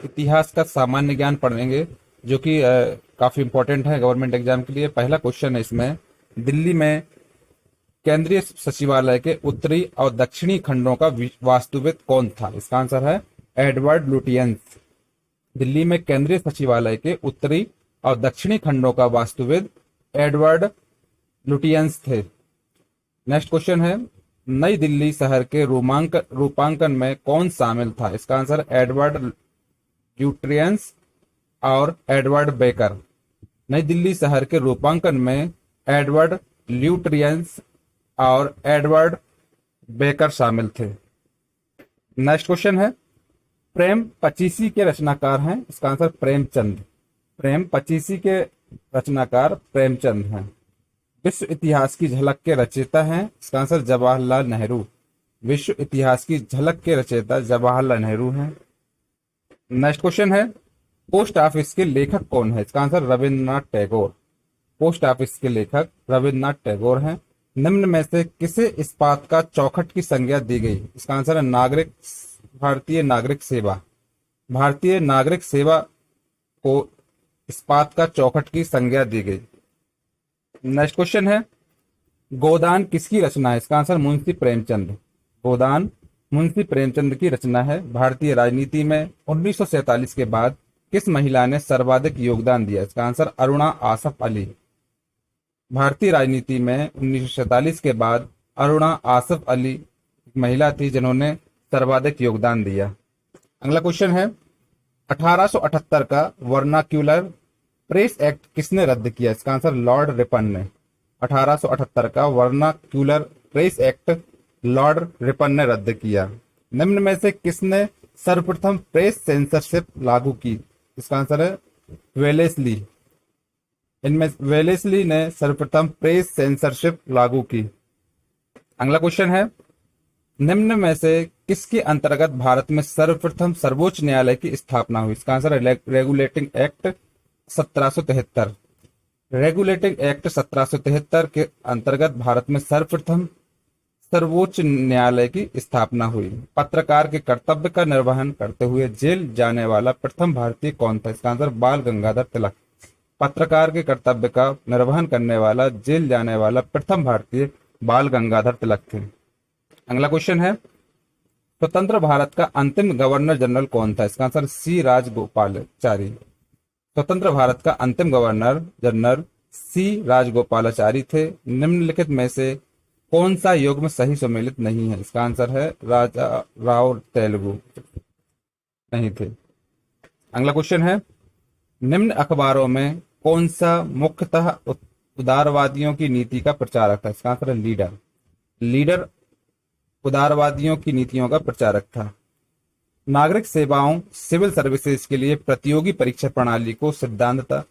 इतिहास का सामान्य ज्ञान पढ़ेंगे, जो कि काफी इंपॉर्टेंट है गवर्नमेंट एग्जाम के लिए। पहला क्वेश्चन है इसमें, दिल्ली में केंद्रीय सचिवालय के उत्तरी और दक्षिणी खंडों का वास्तुविद कौन था? इसका आंसर है एडवर्ड लुटियंस। दिल्ली में केंद्रीय सचिवालय के उत्तरी और दक्षिणी खंडों का वास्तुविद एडवर्ड लुटियंस थे। नेक्स्ट क्वेश्चन है, नई दिल्ली शहर के रूपांकन में कौन शामिल था? इसका आंसर एडवर्ड ल्यूट्रियंस और एडवर्ड बेकर। नई दिल्ली शहर के रूपांकन में एडवर्ड ल्यूट्रियंस और एडवर्ड बेकर शामिल थे। नेक्स्ट क्वेश्चन है, प्रेम पचीसी के रचनाकार हैं? इसका आंसर प्रेमचंद। प्रेम पचीसी के रचनाकार प्रेमचंद हैं। विश्व इतिहास की झलक के रचयिता हैं? इसका आंसर जवाहरलाल नेहरू। विश्व इतिहास की झलक के रचयिता जवाहरलाल नेहरू हैं। नेक्स्ट क्वेश्चन है, पोस्ट ऑफिस के लेखक कौन है? इसका answer Rabindranath Tagore. Post office के लेखक रविन्द्रनाथ टैगोर हैं। निम्न में से किसे इस्पात का चौखट की संज्ञा दी गई? इसका आंसर है भारतीय नागरिक सेवा। भारतीय नागरिक सेवा को इस्पात का चौखट की संज्ञा दी गई। नेक्स्ट क्वेश्चन है, गोदान किसकी रचना है? इसका आंसर मुंशी प्रेमचंद। गोदान मुंशी प्रेमचंद की रचना है। भारतीय राजनीति में 1947 के बाद किस महिला ने सर्वाधिक योगदान दिया? इसका आंसर अरुणा आसफ अली। भारतीय राजनीति में 1947 के बाद अरुणा आसफ अली एक महिला थी जिन्होंने सर्वाधिक योगदान दिया। अगला क्वेश्चन है, 1878 का वर्नाक्यूलर प्रेस एक्ट किसने रद्द किया? इसका आंसर लॉर्ड रिपन ने। 1878 का vernacular press act Lord Ripon ने रद्द किया। निम्न में से किसने सर्वप्रथम प्रेस सेंसरशिप लागू की? इसका आंसर है वेलेस्ली। इनमें वेलेस्ली ने सर्वप्रथम प्रेस सेंसरशिप लागू की। अगला क्वेश्चन है, निम्न में से किसके अंतर्गत भारत में सर्वप्रथम सर्वोच्च न्यायालय की स्थापना हुई? इसका आंसर है रेगुलेटिंग एक्ट 1773। रेगुलेटिंग एक्ट 1773 के अंतर्गत भारत में सर्वप्रथम सर्वोच्च न्यायालय की स्थापना हुई। पत्रकार के कर्तव्य का निर्वहन करते हुए जेल जाने वाला प्रथम भारतीय कौन था? इसका आंसर बाल गंगाधर तिलक। पत्रकार के कर्तव्य का निर्वहन करने वाला जेल जाने वाला प्रथम भारतीय बाल गंगाधर तिलक थे। अगला क्वेश्चन है, स्वतंत्र भारत का अंतिम गवर्नर जनरल कौन था? इसका आंसर सी राजगोपालाचारी। स्वतंत्र भारत का अंतिम गवर्नर जनरल सी राजगोपालाचारी थे। निम्नलिखित में से कौन सा युग्म सही सम्मिलित नहीं है? इसका आंसर है राजा राव तेलुगु नहीं थे। अगला क्वेश्चन है, निम्न अखबारों में कौन सा मुख्यतः उदारवादियों की नीति का प्रचारक था? इसका आंसर है लीडर। लीडर उदारवादियों की नीतियों का प्रचारक था। नागरिक सेवाओं सिविल सर्विसेज के लिए प्रतियोगी परीक्षा प्रणाली को सिद्धांततः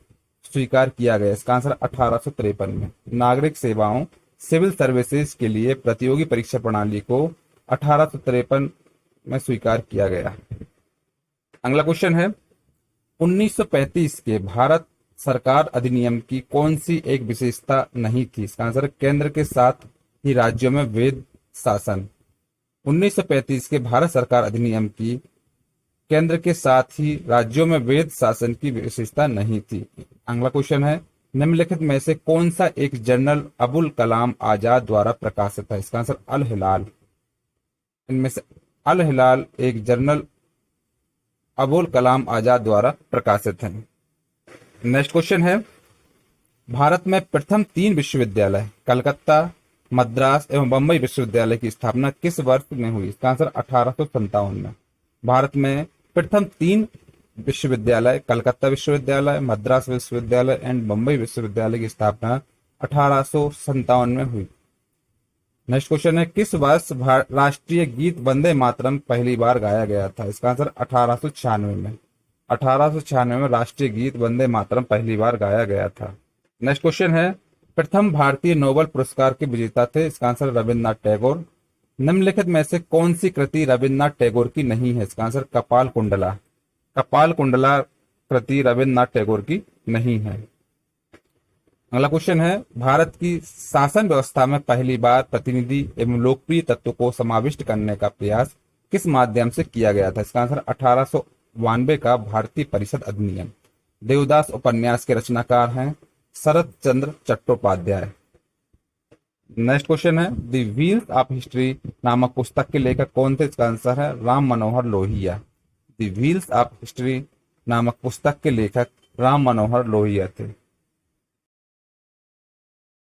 स्वीकार किया गया। इसका आंसर 1853 में। नागरिक सेवाओं सिविल सर्विसेज के लिए प्रतियोगी परीक्षा प्रणाली को 1853 में स्वीकार किया गया। अगला क्वेश्चन है, 1935 के भारत सरकार अधिनियम की कौन सी एक विशेषता नहीं थी? इसका आंसर केंद्र के साथ ही राज्यों में वेद शासन। 1935 के भारत सरकार अधिनियम की केंद्र के साथ ही राज्यों में वेद शासन की विशेषता नहीं थी। अगला क्वेश्चन है, निम्नलिखित में से कौन सा एक जर्नल अबुल कलाम आजाद द्वारा प्रकाशित है? इसका आंसर अल हिलाल। इनमें से अल हिलाल एक जर्नल अबुल कलाम आजाद द्वारा प्रकाशित है। नेक्स्ट क्वेश्चन है, भारत में प्रथम 3 विश्वविद्यालय कलकत्ता, मद्रास एवं बम्बई विश्वविद्यालय की स्थापना किस वर्ष में हुई? इसका आंसर 1857 में। भारत में प्रथम 3 विश्वविद्यालय कलकत्ता विश्वविद्यालय, मद्रास विश्वविद्यालय एंड बम्बई विश्वविद्यालय की स्थापना 1857 में हुई। नेक्स्ट क्वेश्चन है, किस वर्ष राष्ट्रीय गीत वंदे मातरम पहली बार गाया गया था? इसका आंसर 1896 में। 1896 में राष्ट्रीय गीत वंदे मातरम पहली बार गाया गया था। नेक्स्ट क्वेश्चन है, प्रथम भारतीय नोबेल पुरस्कार के विजेता थे? इसका आंसर रविन्द्रनाथ टैगोर। निम्नलिखित में से कौन सी कृति रविन्द्रनाथ टैगोर की नहीं है? इसका आंसर कपाल कुंडला। कपाल कुंडला कृति रविन्द्रनाथ टैगोर की नहीं है। अगला क्वेश्चन है, भारत की शासन व्यवस्था में पहली बार प्रतिनिधि एवं लोकप्रिय तत्व को समाविष्ट करने का प्रयास किस माध्यम से किया गया था? इसका आंसर 92 का भारतीय परिषद अधिनियम। देवदास उपन्यास के रचनाकार हैं शरत चंद्र चट्टोपाध्याय। नेक्स्ट क्वेश्चन है द व्हील्स ऑफ हिस्ट्री नामक पुस्तक के लेखक कौन थे? इसका आंसर है Ram Manohar Lohia. The wheels of history नामक पुस्तक के लेखक राम मनोहर लोहिया थे।